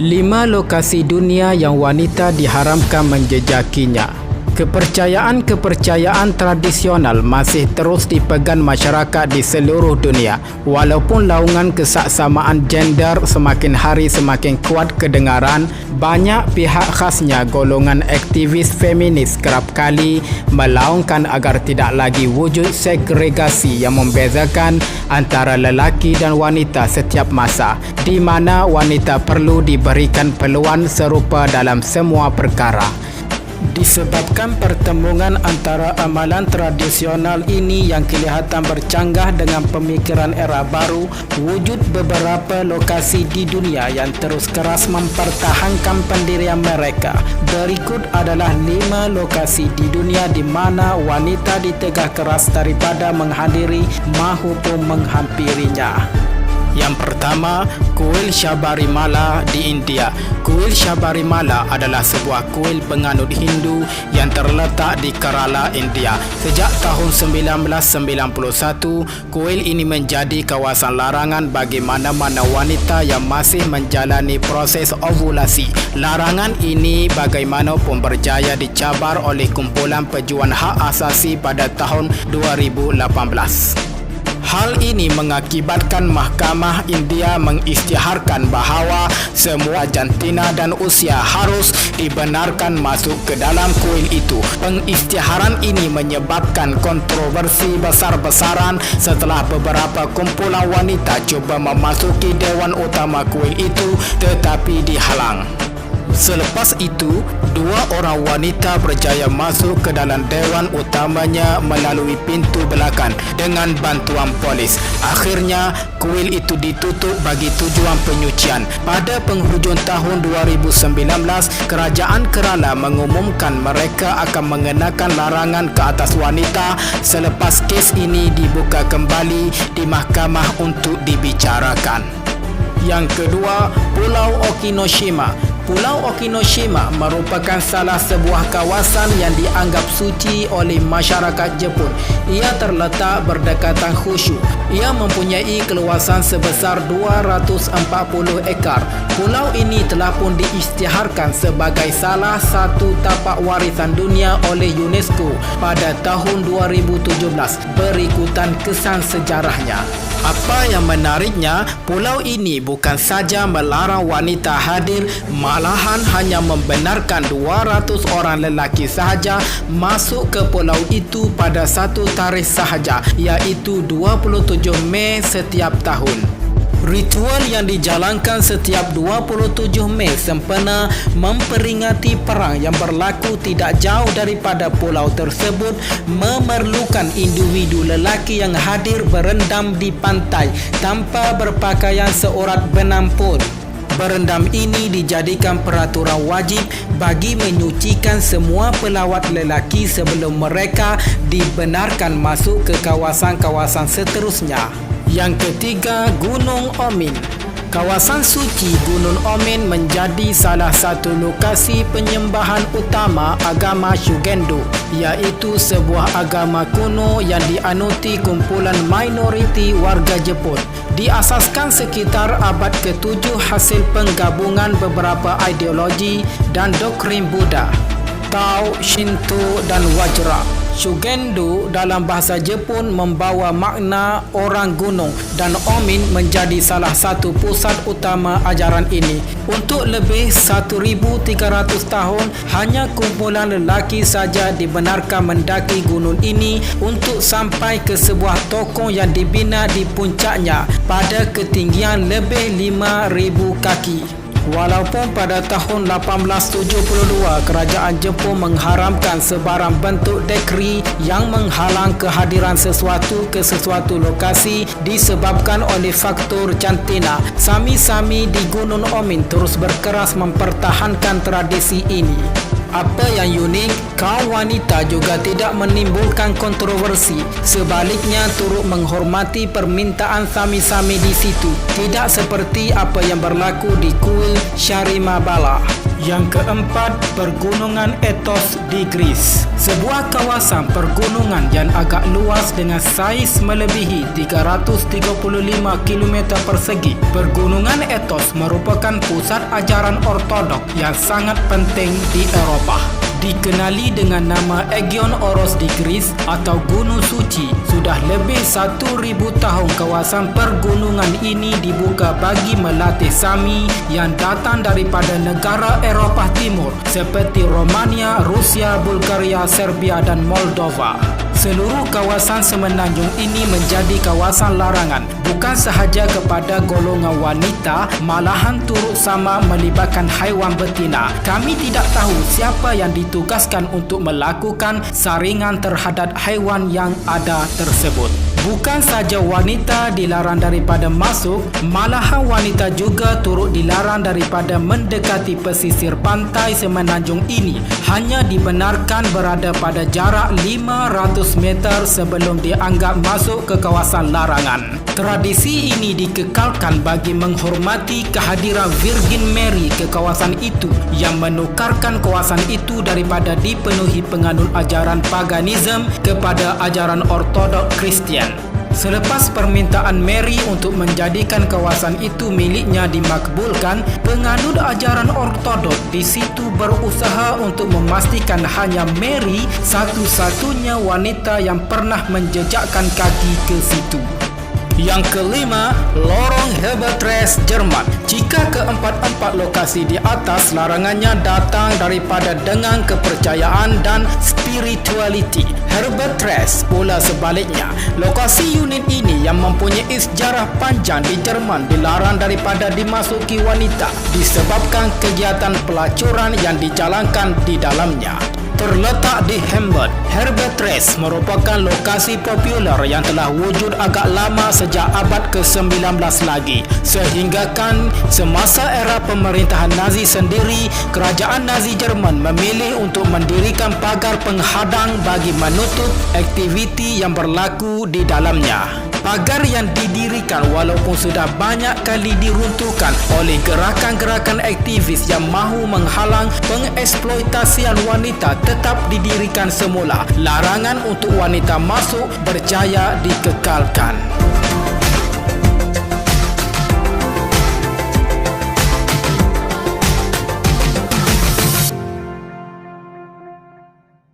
5 lokasi dunia yang wanita diharamkan menjejakinya. Kepercayaan-kepercayaan tradisional masih terus dipegang masyarakat di seluruh dunia. Walaupun laungan kesaksamaan gender semakin hari semakin kuat kedengaran, banyak pihak khasnya golongan aktivis feminis kerap kali melaungkan agar tidak lagi wujud segregasi yang membezakan antara lelaki dan wanita setiap masa, di mana wanita perlu diberikan peluang serupa dalam semua perkara. Disebabkan pertemuan antara amalan tradisional ini yang kelihatan bercanggah dengan pemikiran era baru, wujud beberapa lokasi di dunia yang terus keras mempertahankan pendirian mereka. Berikut adalah 5 lokasi di dunia di mana wanita ditegah keras daripada menghadiri maupun menghampirinya. Yang pertama, Kuil Sabarimala di India. Kuil Sabarimala adalah sebuah kuil penganut Hindu yang terletak di Kerala, India. Sejak tahun 1991, kuil ini menjadi kawasan larangan bagi mana-mana wanita yang masih menjalani proses ovulasi. Larangan ini bagaimanapun berjaya dicabar oleh kumpulan pejuang hak asasi pada tahun 2018. Hal ini mengakibatkan Mahkamah India mengisytiharkan bahawa semua jantina dan usia harus dibenarkan masuk ke dalam kuil itu. Pengisytiharan ini menyebabkan kontroversi besar-besaran setelah beberapa kumpulan wanita cuba memasuki Dewan Utama kuil itu tetapi dihalang. Selepas itu, 2 orang wanita berjaya masuk ke dalam dewan utamanya melalui pintu belakang dengan bantuan polis. Akhirnya, kuil itu ditutup bagi tujuan penyucian. Pada penghujung tahun 2019, Kerajaan Kerala mengumumkan mereka akan mengenakan larangan ke atas wanita selepas kes ini dibuka kembali di mahkamah untuk dibicarakan. Yang kedua, Pulau Okinoshima. Pulau Okinoshima merupakan salah sebuah kawasan yang dianggap suci oleh masyarakat Jepun. Ia terletak berdekatan Kyushu. Ia mempunyai keluasan sebesar 240 ekar. Pulau ini telah pun diisytiharkan sebagai salah satu tapak warisan dunia oleh UNESCO pada tahun 2017 berikutan kesan sejarahnya. Apa yang menariknya, pulau ini bukan saja melarang wanita hadir, malahan hanya membenarkan 200 orang lelaki sahaja masuk ke pulau itu pada satu tarikh sahaja, iaitu 27 Mei setiap tahun. Ritual yang dijalankan setiap 27 Mei sempena memperingati perang yang berlaku tidak jauh daripada pulau tersebut memerlukan individu lelaki yang hadir berendam di pantai tanpa berpakaian seurat benang pun. Berendam ini dijadikan peraturan wajib bagi menyucikan semua pelawat lelaki sebelum mereka dibenarkan masuk ke kawasan-kawasan seterusnya. Yang ketiga, Gunung Omin. Kawasan suci Gunung Omin menjadi salah satu lokasi penyembahan utama agama Shugendo, iaitu sebuah agama kuno yang dianuti kumpulan minoriti warga Jepun. Diasaskan sekitar abad ke-7 hasil penggabungan beberapa ideologi dan doktrin Buddha, Tao, Shinto dan Vajra. Shugendo dalam bahasa Jepun membawa makna orang gunung dan Omin menjadi salah satu pusat utama ajaran ini. Untuk lebih 1,300 tahun, hanya kumpulan lelaki saja dibenarkan mendaki gunung ini untuk sampai ke sebuah tokong yang dibina di puncaknya pada ketinggian lebih 5,000 kaki. Walaupun pada tahun 1872 kerajaan Jepun mengharamkan sebarang bentuk dekri yang menghalang kehadiran sesuatu ke sesuatu lokasi disebabkan oleh faktor jantina, sami-sami di Gunung Omin terus berkeras mempertahankan tradisi ini. Apa yang unik, kaum wanita juga tidak menimbulkan kontroversi. Sebaliknya turut menghormati permintaan sami-sami di situ. Tidak seperti apa yang berlaku di kuil Sabarimala. Yang keempat, Pergunungan Athos di Greece. Sebuah kawasan pergunungan yang agak luas dengan saiz melebihi 335 km persegi. Pergunungan Athos merupakan pusat ajaran Ortodok yang sangat penting di Eropah. Dikenali dengan nama Agion Oros di Greece atau Gunung Suci. Sudah lebih 1000 tahun kawasan pergunungan ini dibuka bagi melatih Sami yang datang daripada negara Eropah Timur seperti Romania, Rusia, Bulgaria, Serbia dan Moldova. Seluruh kawasan semenanjung ini menjadi kawasan larangan, bukan sahaja kepada golongan wanita, malahan turut sama melibatkan haiwan betina. Kami tidak tahu siapa yang ditugaskan untuk melakukan saringan terhadap haiwan yang ada tersebut. Bukan saja wanita dilarang daripada masuk, malahan wanita juga turut dilarang daripada mendekati pesisir pantai semenanjung ini. Hanya dibenarkan berada pada jarak 500 meter sebelum dianggap masuk ke kawasan larangan. Tradisi ini dikekalkan bagi menghormati kehadiran Virgin Mary ke kawasan itu yang menukarkan kawasan itu daripada dipenuhi penganut ajaran paganisme kepada ajaran Ortodok Kristian. Selepas permintaan Mary untuk menjadikan kawasan itu miliknya dimakbulkan, penganut ajaran Ortodok di situ berusaha untuk memastikan hanya Mary satu-satunya wanita yang pernah menjejakkan kaki ke situ. Yang kelima, Lorong Herbertreis, Jerman. Jika keempat-empat lokasi di atas larangannya datang daripada dengan kepercayaan dan spiritualiti, Herbertreis pula sebaliknya. Lokasi unit ini yang mempunyai sejarah panjang di Jerman dilarang daripada dimasuki wanita disebabkan kegiatan pelacuran yang dijalankan di dalamnya. Terletak di Hamburg, Herbertreis merupakan lokasi popular yang telah wujud agak lama sejak abad ke-19 lagi. Sehinggakan semasa era pemerintahan Nazi sendiri, kerajaan Nazi Jerman memilih untuk mendirikan pagar penghadang bagi menutup aktiviti yang berlaku di dalamnya. Pagar yang didirikan walaupun sudah banyak kali diruntuhkan oleh gerakan-gerakan aktivis yang mahu menghalang pengeksploitasian wanita tetap didirikan semula. Larangan untuk wanita masuk berjaya dikekalkan.